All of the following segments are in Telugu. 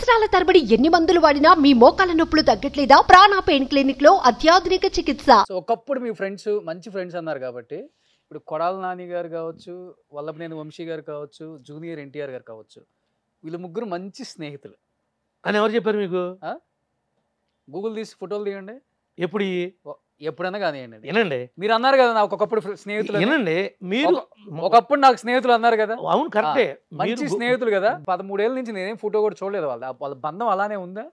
సంవత్సరాల తరబడి ఎన్ని మందులు వాడినా మీ మోకాల నొప్పులు తగ్గట్లేదా? ప్రాణ పెయిన్ క్లినిక్ లో అత్యాధునిక చికిత్స. సో ఒకప్పుడు మీ ఫ్రెండ్స్ మంచి ఫ్రెండ్స్ అన్నారు కాబట్టి ఇప్పుడు కొడాల నాని గారు కావచ్చు, వల్లభనేని వంశీ గారు కావచ్చు, జూనియర్ ఎన్టీఆర్ గారు కావచ్చు, వీళ్ళు ముగ్గురు మంచి స్నేహితులు అని ఎవరు చెప్పారు మీకు? గూగుల్ తీసి ఫోటోలు తీయండి, ఎప్పుడు ఎప్పుడైనా కానివ్వండి. వినండి, మీరు అన్నారు కదా నాకు ఒకప్పుడు స్నేహితులు అని. వినండి. మీరు ఒకప్పుడు నాకు స్నేహితులు అన్నారు కదా. అవును, కరెక్టే. మంచి స్నేహితులు కదా. 13 ఏళ్ళ నుంచి నేనేం ఫోటో కూడా చూడలేదు. వాళ్ళ బంధం అలానే ఉందా?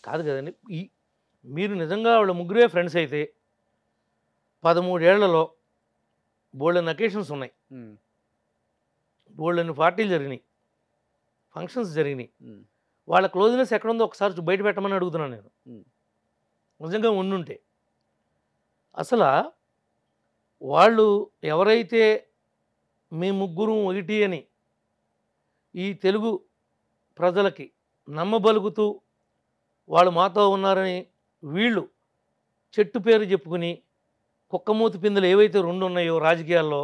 కాదు కదండి. మీరు నిజంగా వాళ్ళ ముగ్గురే ఫ్రెండ్స్ అయితే 13 ఏళ్లలో బోల్డెన్ అకేషన్స్ ఉన్నాయి, బోల్డెన్ పార్టీలు జరిగినాయి, ఫంక్షన్స్ జరిగినాయి. వాళ్ళ క్లోజ్నెస్ ఎక్కడుందో ఒకసారి బయట పెట్టమని అడుగుతున్నాను నేను. నిజంగా ఉండుంటే అసలు వాళ్ళు ఎవరైతే మీ ముగ్గురు ఒకటి అని ఈ తెలుగు ప్రజలకి నమ్మబలుగుతూ వాళ్ళు మాతో ఉన్నారని వీళ్ళు చెట్టు పేరు చెప్పుకుని కుక్కమూతి పిందెలు ఏవైతే 2 ఉన్నాయో రాజకీయాల్లో,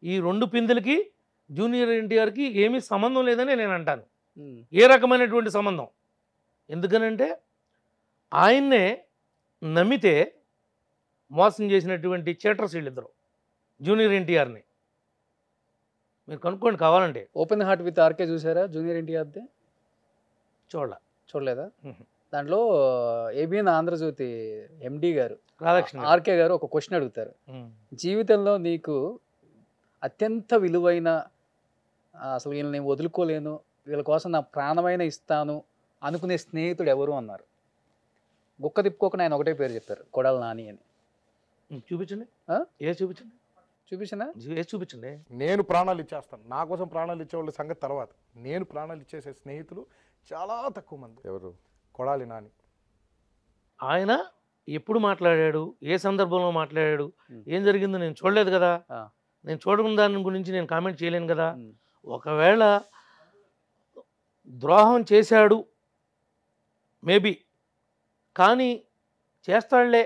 ఈ 2 పిందెలకి జూనియర్ ఎన్టీఆర్కి ఏమీ సంబంధం లేదని నేను అంటాను. ఏ రకమైనటువంటి సంబంధం? ఎందుకనంటే ఆయన్నే నమ్మితే మోసం చేసినటువంటి చేటర్స్ వీళ్ళిద్దరు, జూనియర్ ఎన్టీఆర్ని. మీరు కనుక్కోండి కావాలంటే. ఓపెన్ హార్ట్ విత్ ఆర్కే చూసారా జూనియర్ ఎన్టీఆర్ది? చూడలేదా? దాంట్లో ఏబిఎన్ ఆంధ్రజ్యోతి ఎండి గారు రాధాకృష్ణ ఆర్కే గారు ఒక క్వశ్చన్ అడుగుతారు, జీవితంలో నీకు అత్యంత విలువైన, అసలు వీళ్ళని నేను వదులుకోలేను, వీళ్ళ కోసం నా ప్రాణమైన ఇస్తాను అనుకునే స్నేహితుడు ఎవరు అన్నారు. గుక్క తిప్పుకోకుండా ఆయన ఒకటే పేరు చెప్పారు, కొడాల నాని అని. చూపించండి. చూపించనా? చూపించండి. నేను ప్రాణాలు ఇచ్చేస్తాను, నా కోసం ప్రాణాలు ఇచ్చేవాళ్ళ సంగతి తర్వాత. నేను ప్రాణాలు ఇచ్చేసే స్నేహితులు చాలా తక్కువ మంది. ఎవరు? కొడాలి నాని. ఆయన ఎప్పుడు మాట్లాడాడు, ఏ సందర్భంలో మాట్లాడాడు, ఏం జరిగిందో నేను చూడలేదు కదా. నేను చూడకుండా దాని గురించి నేను కామెంట్ చేయలేను కదా. ఒకవేళ ద్రోహం చేశాడు మేబీ, కానీ చేస్తాడులే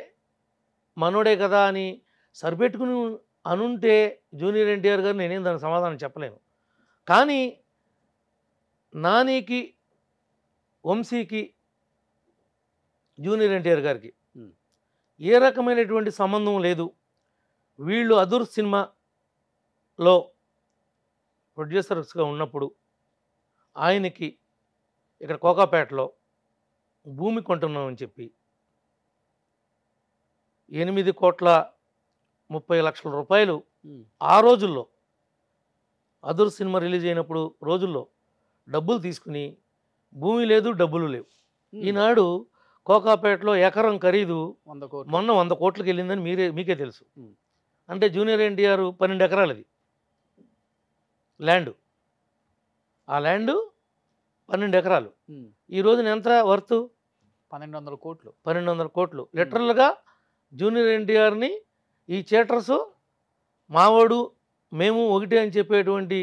మనోడే కదా అని సరిపెట్టుకుని అనుంటే జూనియర్ ఎన్టీఆర్ గారు నేనేం దానికి సమాధానం చెప్పలేను. కానీ నానికి, వంశీకి, జూనియర్ ఎన్టీఆర్ గారికి ఏ రకమైనటువంటి సంబంధం లేదు. వీళ్ళు అదుర్ సినిమాలో ప్రొడ్యూసర్స్గా ఉన్నప్పుడు ఆయనకి ఇక్కడ కోకాపేటలో భూమి కొంటున్నామని చెప్పి 8,30,00,000 రూపాయలు ఆ రోజుల్లో అదుర్ సినిమా రిలీజ్ అయినప్పుడు రోజుల్లో డబ్బులు తీసుకుని, భూమి లేదు డబ్బులు లేవు. ఈనాడు కోకాపేటలో ఎకరం ఖరీదు మొన్న 100 కోట్లకి వెళ్ళిందని మీకే తెలుసు. అంటే జూనియర్ ఎన్టీఆర్ 12 ఎకరాలు అది ల్యాండు. ఆ ల్యాండు 12 ఎకరాలు. ఈ రోజున ఎంత వర్త్? 1200 కోట్లు. 1200 కోట్లు. లిటరల్గా జూనియర్ ఎన్టీఆర్ని ఈ చేటర్స్ మావాడు మేము ఒకటే అని చెప్పేటువంటి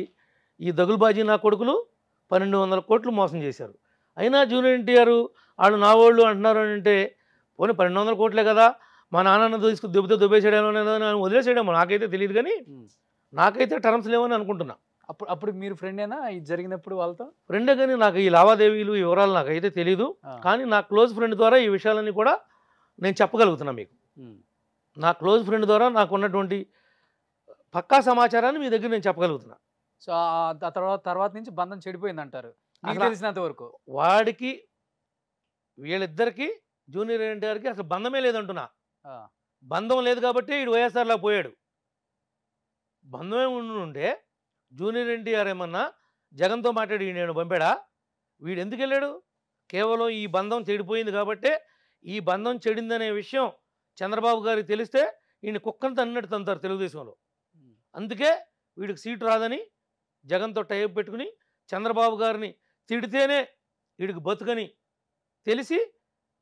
ఈ దగులుబాజీ నా కొడుకులు 1200 కోట్లు మోసం చేశారు. అయినా జూనియర్ ఎన్టీఆర్ వాళ్ళు నా వాళ్ళు అంటున్నారు అంటే, పోనీ 1200 కోట్లే కదా, మా నాన్న తీసుకుని దెబ్బతో దుబ్బేసేయడమో వదిలేసేయడమో నాకైతే తెలియదు, కానీ నాకైతే టర్మ్స్ లేవని అనుకుంటున్నా. అప్పుడు మీరు ఫ్రెండేనా ఇది జరిగినప్పుడు వాళ్ళతో? ఫ్రెండే, కానీ నాకు ఈ లావాదేవీలు వివరాలు నాకైతే తెలీదు. కానీ నా క్లోజ్ ఫ్రెండ్ ద్వారా ఈ విషయాలన్నీ కూడా నేను చెప్పగలుగుతున్నా మీకు. నా క్లోజ్ ఫ్రెండ్ ద్వారా నాకు ఉన్నటువంటి పక్కా సమాచారాన్ని మీ దగ్గర నేను చెప్పగలుగుతున్నా. సో ఆ తర్వాత నుంచి బంధం చెడిపోయింది అంటారు తెలిసినంత వరకు. వాడికి వీళ్ళిద్దరికి జూనియర్ ఎన్టీఆర్కి అసలు బంధమే లేదంటున్నా. బంధం లేదు కాబట్టి వీడు వైఎస్ఆర్లో పోయాడు. బంధమే ఉంటే జూనియర్ ఎన్టీఆర్ ఏమన్నా జగన్తో మాట్లాడి నేను పంపాడా? వీడు ఎందుకు వెళ్ళాడు? కేవలం ఈ బంధం చెడిపోయింది కాబట్టే, ఈ బంధం చెడిందనే విషయం చంద్రబాబు గారికి తెలిస్తే ఈయన కుక్కను తన్నట్టు తంతారు తెలుగుదేశంలో. అందుకే వీడికి సీటు రాదని జగన్తో టైప్ పెట్టుకుని చంద్రబాబు గారిని తిడితేనే వీడికి బతుకని తెలిసి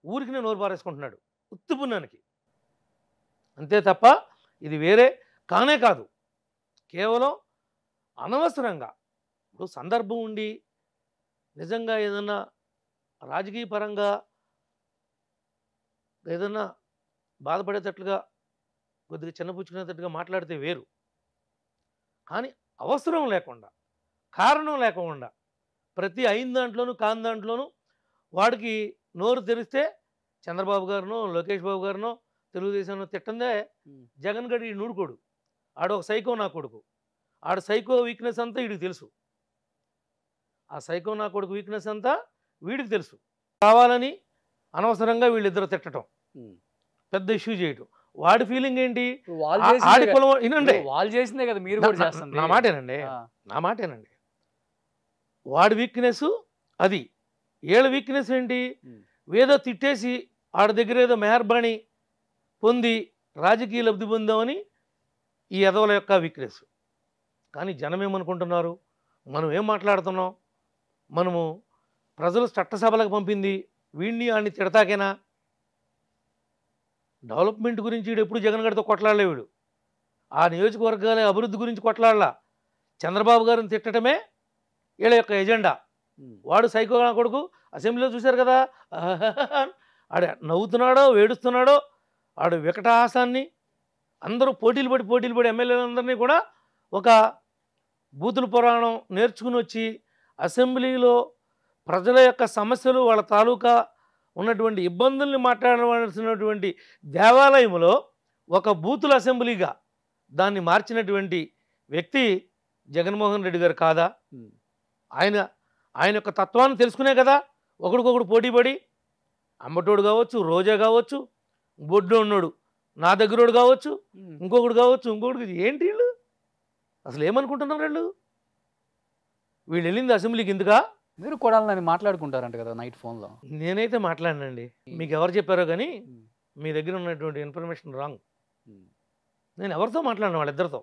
ఊరికి నోరు పారేసుకుంటున్నాడు ఉత్తుపున్నానికి. అంతే తప్ప ఇది వేరే కానే కాదు. కేవలం అనవసరంగా ఇప్పుడు సందర్భం ఉండి నిజంగా ఏదన్నా రాజకీయ పరంగా ఏదన్నా బాధపడేటట్లుగా కొద్దిగా చిన్నపుచ్చుకునేటట్టుగా మాట్లాడితే వేరు. కానీ అవసరం లేకుండా, కారణం లేకుండా ప్రతి అయిన దాంట్లోనూ కాని దాంట్లోనూ వాడికి నోరు తెరిస్తే చంద్రబాబు గారినో లోకేష్ బాబు గారినో తెలుగుదేశంలో తిట్టందే జగన్ గడి నూడుకోడు. ఆడు ఒక సైకో నా కొడుకు. ఆడు సైకో వీక్నెస్ అంతా వీడికి తెలుసు. ఆ సైకో నా కొడుకు వీక్నెస్ అంతా వీడికి తెలుసు. కావాలని అనవసరంగా వీళ్ళిద్దరు తిట్టడం, పెద్ద ఇష్యూ చేయటం. వాడి ఫీలింగ్ ఏంటి? ఆడి కులం వినండి, వాళ్ళు చేసిందే కదా మీరు కూడా చేస్తుంది. నా మాటేనండి, నా మాటేనండి. వాడి వీక్నెస్ అది. వీళ్ళ వీక్నెస్ ఏంటి? ఏదో తిట్టేసి ఆడ దగ్గర ఏదో మెహర్బాణి పొంది రాజకీయ లబ్ధి పొందామని ఈ ఎదవల యొక్క వీక్నెస్. కానీ జనం ఏమనుకుంటున్నారు? మనం ఏం మాట్లాడుతున్నాం? మనము ప్రజలు చట్టసభలకు పంపింది వీడిని ఆడిని తిడతాకేనా? డెవలప్మెంట్ గురించి వీడు ఎప్పుడు జగన్ గారితో కొట్లాడలే. వీడు ఆ నియోజకవర్గాల అభివృద్ధి గురించి కొట్లాడలా. చంద్రబాబు గారిని తిట్టడమే వీళ్ళ యొక్క ఎజెండా. వాడు సైకో కొడుకు. అసెంబ్లీలో చూశారు కదా, ఆడ నవ్వుతున్నాడో వేడుస్తున్నాడో, ఆడు వికటహాసాన్ని అందరూ పోటీలు పడి ఎమ్మెల్యేలందరినీ కూడా ఒక బూతుల పురాణం నేర్చుకుని వచ్చి అసెంబ్లీలో ప్రజల యొక్క సమస్యలు, వాళ్ళ తాలూకా ఉన్నటువంటి ఇబ్బందుల్ని మాట్లాడవలసినటువంటి దేవాలయంలో ఒక బూతుల అసెంబ్లీగా దాన్ని మార్చినటువంటి వ్యక్తి జగన్మోహన్ రెడ్డి గారు కాదా? ఆయన యొక్క తత్వాన్ని తెలుసుకునే కదా ఒకడికొకడు పోటీపడి, అంబటోడు కావచ్చు, రోజా కావచ్చు, బొడ్డు ఉన్నాడు నా దగ్గరోడు కావచ్చు, ఇంకొకడు కావచ్చు, ఇంకొకటి. ఏంటి వీళ్ళు అసలు ఏమనుకుంటున్నారు? వీళ్ళు వెళ్ళింది అసెంబ్లీకి ఎందుకా? మీరు కొడాలని మాట్లాడుకుంటారంట కదా నైట్ ఫోన్లో. నేనైతే మాట్లాడినండి. మీకు ఎవరు చెప్పారో కానీ మీ దగ్గర ఉన్నటువంటి ఇన్ఫర్మేషన్ రాంగ్. నేను ఎవరితో మాట్లాడిన వాళ్ళిద్దరితో.